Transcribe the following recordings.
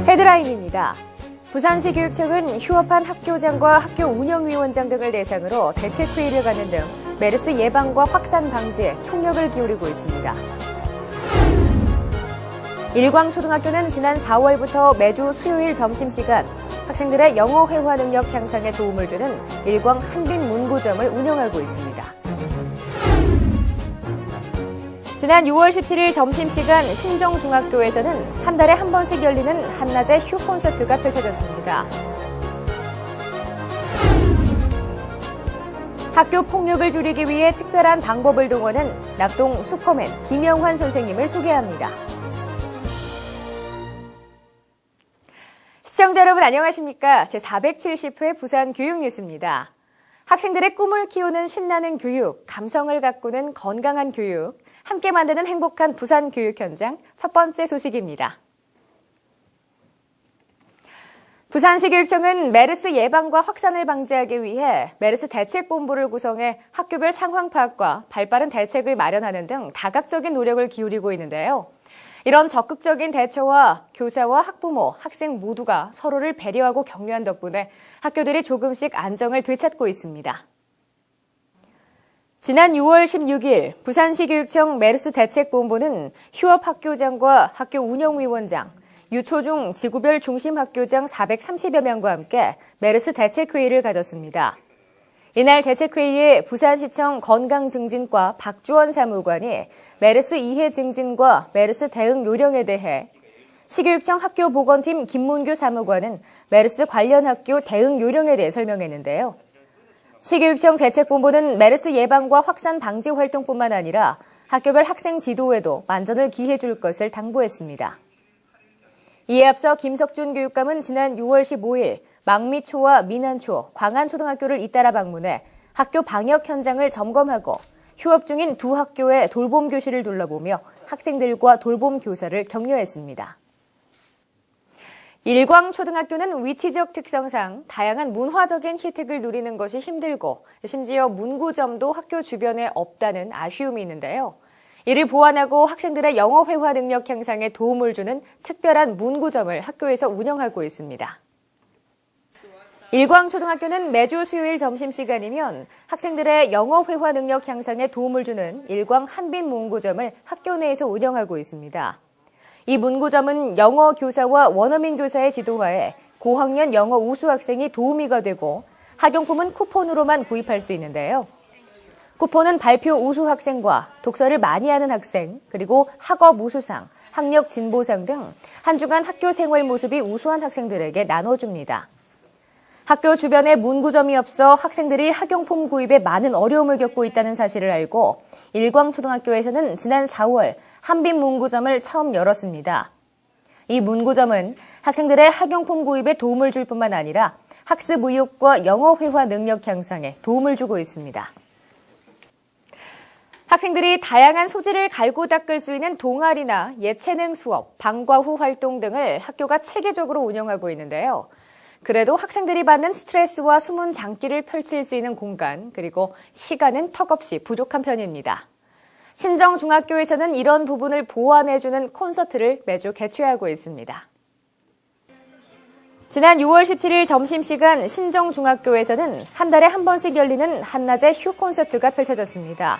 헤드라인입니다. 부산시 교육청은 휴업한 학교장과 학교 운영위원장 등을 대상으로 대책회의를 갖는 등 메르스 예방과 확산 방지에 총력을 기울이고 있습니다. 일광초등학교는 지난 4월부터 매주 수요일 점심시간 학생들의 영어 회화 능력 향상에 도움을 주는 일광 한빈 문구점을 운영하고 있습니다. 지난 6월 17일 점심시간 신정중학교에서는 한 달에 한 번씩 열리는 한낮의 휴 콘서트가 펼쳐졌습니다. 학교 폭력을 줄이기 위해 특별한 방법을 동원한 낙동 슈퍼맨 김영환 선생님을 소개합니다. 시청자 여러분 안녕하십니까? 제470회 부산 교육뉴스입니다. 학생들의 꿈을 키우는 신나는 교육, 감성을 가꾸는 건강한 교육, 함께 만드는 행복한 부산 교육 현장 첫 번째 소식입니다. 부산시 교육청은 메르스 예방과 확산을 방지하기 위해 메르스 대책본부를 구성해 학교별 상황 파악과 발빠른 대책을 마련하는 등 다각적인 노력을 기울이고 있는데요. 이런 적극적인 대처와 교사와 학부모, 학생 모두가 서로를 배려하고 격려한 덕분에 학교들이 조금씩 안정을 되찾고 있습니다. 지난 6월 16일 부산시 교육청 메르스 대책본부는 휴업 학교장과 학교 운영위원장, 유초중 지구별 중심 학교장 430여 명과 함께 메르스 대책회의를 가졌습니다. 이날 대책회의에 부산시청 건강증진과 박주원 사무관이 메르스 이해 증진과 메르스 대응 요령에 대해, 시교육청 학교보건팀 김문규 사무관은 메르스 관련 학교 대응 요령에 대해 설명했는데요. 시교육청 대책본부는 메르스 예방과 확산 방지 활동뿐만 아니라 학교별 학생 지도에도 만전을 기해 줄 것을 당부했습니다. 이에 앞서 김석준 교육감은 지난 6월 15일 망미초와 민안초, 광안초등학교를 잇따라 방문해 학교 방역 현장을 점검하고 휴업 중인 두 학교의 돌봄 교실을 둘러보며 학생들과 돌봄 교사를 격려했습니다. 일광초등학교는 위치적 특성상 다양한 문화적인 혜택을 누리는 것이 힘들고 심지어 문구점도 학교 주변에 없다는 아쉬움이 있는데요. 이를 보완하고 학생들의 영어 회화 능력 향상에 도움을 주는 특별한 문구점을 학교에서 운영하고 있습니다. 일광초등학교는 매주 수요일 점심시간이면 학생들의 영어 회화 능력 향상에 도움을 주는 일광 한빈 문구점을 학교 내에서 운영하고 있습니다. 이 문구점은 영어 교사와 원어민 교사의 지도하에 고학년 영어 우수 학생이 도우미가 되고 학용품은 쿠폰으로만 구입할 수 있는데요. 쿠폰은 발표 우수 학생과 독서를 많이 하는 학생, 그리고 학업 우수상, 학력 진보상 등 한 주간 학교 생활 모습이 우수한 학생들에게 나눠줍니다. 학교 주변에 문구점이 없어 학생들이 학용품 구입에 많은 어려움을 겪고 있다는 사실을 알고 일광초등학교에서는 지난 4월 한빈 문구점을 처음 열었습니다. 이 문구점은 학생들의 학용품 구입에 도움을 줄 뿐만 아니라 학습 의욕과 영어 회화 능력 향상에 도움을 주고 있습니다. 학생들이 다양한 소질을 갈고 닦을 수 있는 동아리나 예체능 수업, 방과 후 활동 등을 학교가 체계적으로 운영하고 있는데요. 그래도 학생들이 받는 스트레스와 숨은 장기를 펼칠 수 있는 공간, 그리고 시간은 턱없이 부족한 편입니다. 신정중학교에서는 이런 부분을 보완해주는 콘서트를 매주 개최하고 있습니다. 지난 6월 17일 점심시간 신정중학교에서는 한 달에 한 번씩 열리는 한낮의 휴 콘서트가 펼쳐졌습니다.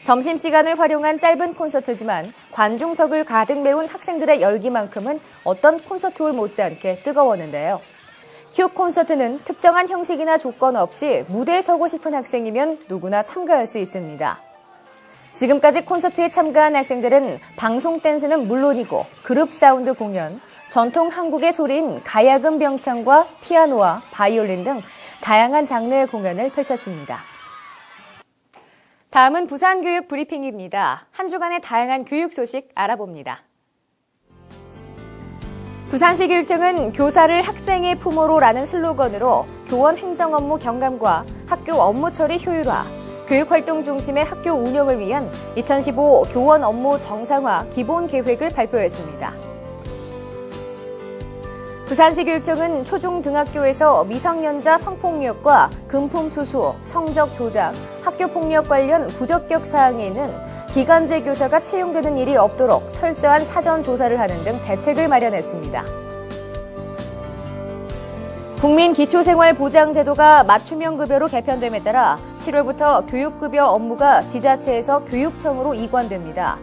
점심시간을 활용한 짧은 콘서트지만 관중석을 가득 메운 학생들의 열기만큼은 어떤 콘서트홀 못지않게 뜨거웠는데요. 휴 콘서트는 특정한 형식이나 조건 없이 무대에 서고 싶은 학생이면 누구나 참가할 수 있습니다. 지금까지 콘서트에 참가한 학생들은 방송 댄스는 물론이고 그룹 사운드 공연, 전통 한국의 소리인 가야금 병창과 피아노와 바이올린 등 다양한 장르의 공연을 펼쳤습니다. 다음은 부산교육 브리핑입니다. 한 주간의 다양한 교육 소식 알아봅니다. 부산시 교육청은 교사를 학생의 품으로라는 슬로건으로 교원 행정 업무 경감과 학교 업무 처리 효율화, 교육활동 중심의 학교 운영을 위한 2015 교원 업무 정상화 기본 계획을 발표했습니다. 부산시 교육청은 초중등학교에서 미성년자 성폭력과 금품 수수, 성적 조작, 학교폭력 관련 부적격 사항이 있는 기간제 교사가 채용되는 일이 없도록 철저한 사전 조사를 하는 등 대책을 마련했습니다. 국민기초생활보장제도가 맞춤형 급여로 개편됨에 따라 7월부터 교육급여 업무가 지자체에서 교육청으로 이관됩니다.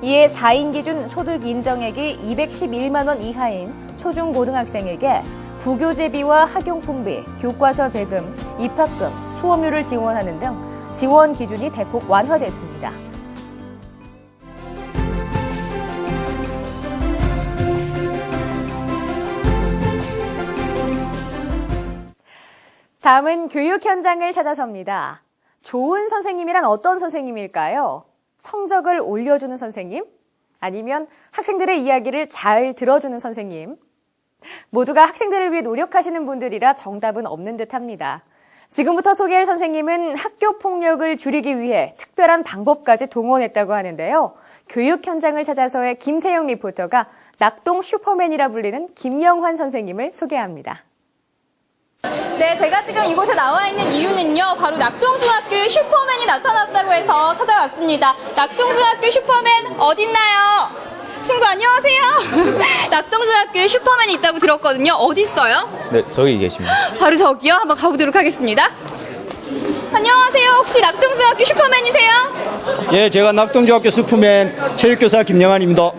이에 4인 기준 소득 인정액이 211만 원 이하인 초중고등학생에게 부교재비와 학용품비, 교과서 대금, 입학금, 수업료를 지원하는 등 지원 기준이 대폭 완화됐습니다. 다음은 교육 현장을 찾아섭니다. 좋은 선생님이란 어떤 선생님일까요? 성적을 올려주는 선생님? 아니면 학생들의 이야기를 잘 들어주는 선생님? 모두가 학생들을 위해 노력하시는 분들이라 정답은 없는 듯합니다. 지금부터 소개할 선생님은 학교 폭력을 줄이기 위해 특별한 방법까지 동원했다고 하는데요. 교육 현장을 찾아서의 김세영 리포터가 낙동 슈퍼맨이라 불리는 김영환 선생님을 소개합니다. 네, 제가 지금 이곳에 나와 있는 이유는요, 바로 낙동중학교 슈퍼맨이 나타났다고 해서 찾아왔습니다. 낙동중학교 슈퍼맨 어딨나요? 친구 안녕하세요. 낙동중학교에 슈퍼맨이 있다고 들었거든요. 어디 있어요? 네, 저기 계십니다. 바로 저기요. 한번 가보도록 하겠습니다. 안녕하세요. 혹시 낙동중학교 슈퍼맨이세요? 예, 제가 낙동중학교 슈퍼맨 체육교사 김영환입니다.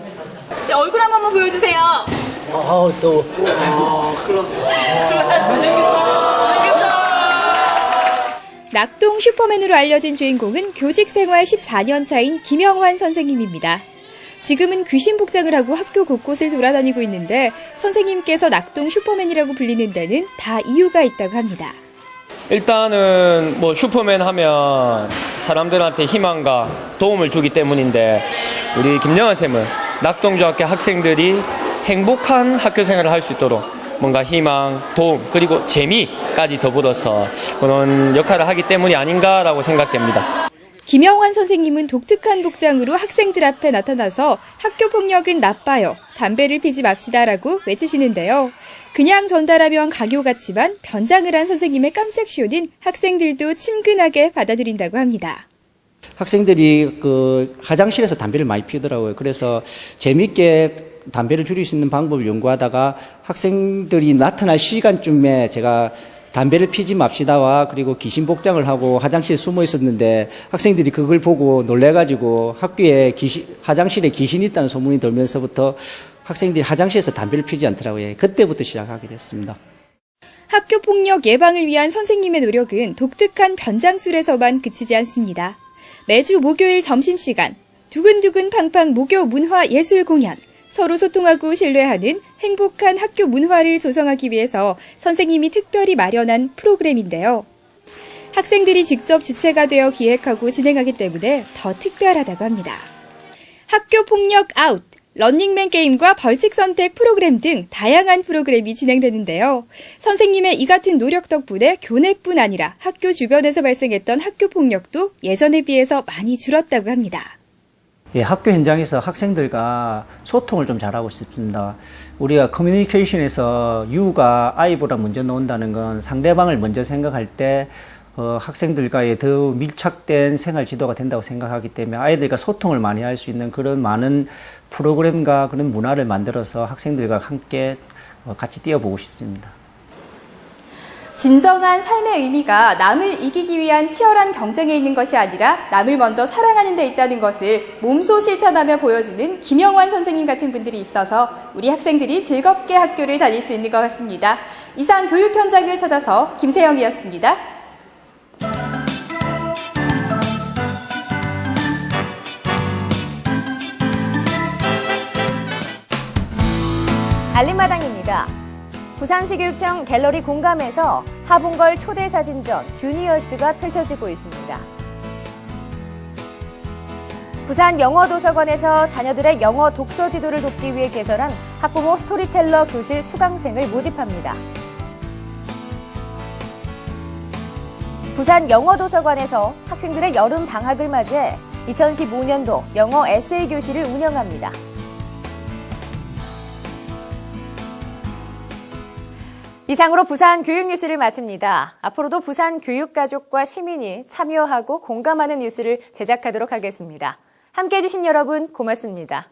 네, 얼굴 한번 보여주세요. 또. 낙동 슈퍼맨으로 알려진 주인공은 교직생활 14년 차인 김영환 선생님입니다. 지금은 귀신 복장을 하고 학교 곳곳을 돌아다니고 있는데 선생님께서 낙동 슈퍼맨이라고 불리는 데는 다 이유가 있다고 합니다. 일단은 뭐 슈퍼맨 하면 사람들한테 희망과 도움을 주기 때문인데 우리 김영환 쌤은 낙동중학교 학생들이 행복한 학교 생활을 할 수 있도록 뭔가 희망, 도움, 그리고 재미까지 더불어서 그런 역할을 하기 때문이 아닌가라고 생각됩니다. 김영환 선생님은 독특한 복장으로 학생들 앞에 나타나서 학교 폭력은 나빠요. 담배를 피지 맙시다라고 외치시는데요. 그냥 전달하면 강요 같지만 변장을 한 선생님의 깜짝 쇼는 학생들도 친근하게 받아들인다고 합니다. 학생들이 화장실에서 담배를 많이 피우더라고요. 그래서 재미있게 담배를 줄일 수 있는 방법을 연구하다가 학생들이 나타날 시간쯤에 제가 담배를 피지 맙시다와 그리고 귀신 복장을 하고 화장실에 숨어 있었는데 학생들이 그걸 보고 놀래가지고 학교에 화장실에 귀신이 있다는 소문이 돌면서부터 학생들이 화장실에서 담배를 피지 않더라고요. 그때부터 시작하게 됐습니다. 학교 폭력 예방을 위한 선생님의 노력은 독특한 변장술에서만 그치지 않습니다. 매주 목요일 점심시간, 두근두근 팡팡 목요 문화 예술 공연, 서로 소통하고 신뢰하는 행복한 학교 문화를 조성하기 위해서 선생님이 특별히 마련한 프로그램인데요. 학생들이 직접 주체가 되어 기획하고 진행하기 때문에 더 특별하다고 합니다. 학교 폭력 아웃, 런닝맨 게임과 벌칙 선택 프로그램 등 다양한 프로그램이 진행되는데요. 선생님의 이 같은 노력 덕분에 교내뿐 아니라 학교 주변에서 발생했던 학교 폭력도 예전에 비해서 많이 줄었다고 합니다. 예, 학교 현장에서 학생들과 소통을 좀 잘하고 싶습니다. 우리가 커뮤니케이션에서 U가 I보다 먼저 나온다는 건 상대방을 먼저 생각할 때 학생들과의 더 밀착된 생활 지도가 된다고 생각하기 때문에 아이들과 소통을 많이 할 수 있는 그런 많은 프로그램과 그런 문화를 만들어서 학생들과 함께 같이 뛰어보고 싶습니다. 진정한 삶의 의미가 남을 이기기 위한 치열한 경쟁에 있는 것이 아니라 남을 먼저 사랑하는 데 있다는 것을 몸소 실천하며 보여주는 김영환 선생님 같은 분들이 있어서 우리 학생들이 즐겁게 학교를 다닐 수 있는 것 같습니다. 이상 교육 현장을 찾아서 김세영이었습니다. 알림마당입니다. 부산시교육청 갤러리 공감에서 하봉걸 초대사진전 주니어스가 펼쳐지고 있습니다. 부산 영어도서관에서 자녀들의 영어 독서 지도를 돕기 위해 개설한 학부모 스토리텔러 교실 수강생을 모집합니다. 부산 영어도서관에서 학생들의 여름 방학을 맞이해 2015년도 영어 에세이 교실을 운영합니다. 이상으로 부산 교육 뉴스를 마칩니다. 앞으로도 부산 교육가족과 시민이 참여하고 공감하는 뉴스를 제작하도록 하겠습니다. 함께해 주신 여러분 고맙습니다.